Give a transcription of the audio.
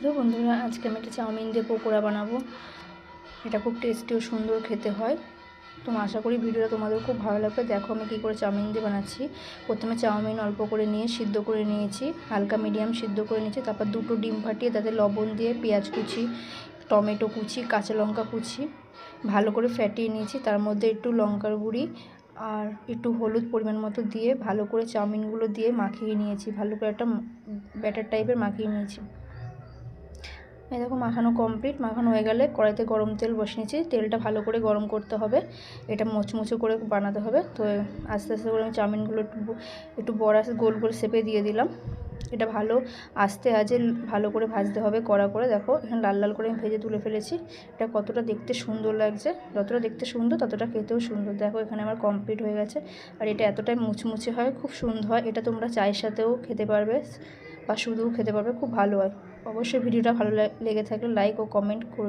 Hello বন্ধুরা, আজকে আমি একটা চাউমিন দিয়ে পকোড়া বানাবো। এটা খুব টেস্টি ও সুন্দর খেতে হয়। তো আশা করি ভিডিওটা তোমাদের খুব ভালো লাগবে। দেখো আমি কী করে চাউমিন দিয়ে বানাচ্ছি। প্রথমে চাউমিন অল্প করে নিয়ে সিদ্ধ করে নিয়েছি, হালকা মিডিয়াম সিদ্ধ করে নিয়েছি। তারপর দুটো ডিম ফাটিয়ে তাতে লবণ দিয়ে পেঁয়াজ কুচি, টমেটো কুচি, কাঁচা লঙ্কা কুচি ভালো করে ফ্যাটিয়ে নিয়েছি। তার মধ্যে একটু লঙ্কার গুঁড়ি আর একটু হলুদ পরিমাণ মতো দিয়ে ভালো করে চাউমিনগুলো দিয়ে মাখিয়ে নিয়েছি। ভালো করে একটা ব্যাটার টাইপের মাখিয়ে নিয়েছি। এই দেখো মাখানো কমপ্লিট। মাখানো হয়ে গেলে কড়াইতে গরম তেল বসিয়ে নিয়েছি। তেলটা ভালো করে গরম করতে হবে, এটা মুচমুচে করে বানাতে হবে। তো আস্তে আস্তে করে আমি চাউমিনগুলো একটু বড় গোল গোল শেপে দিয়ে দিলাম। এটা ভালো আস্তে আজে ভালো করে ভাজতে হবে কড়া করে। দেখো এখানে লাল লাল করে আমি ভেজে তুলে ফেলেছি। এটা কতটা দেখতে সুন্দর লাগছে, যতটা দেখতে সুন্দর ততটা খেতেও সুন্দর। দেখো এখানে আমার কমপ্লিট হয়ে গেছে। আর এটা এতটাই মুচমুচে হয়, খুব সুন্দর হয়। এটা তোমরা চায়ের সাথেও খেতে পারবে বা শুধুও খেতে পারবে, খুব ভালো হয়। অবশ্যই ভিডিওটা ভালো লেগে থাকলে লাইক ও কমেন্ট করবে।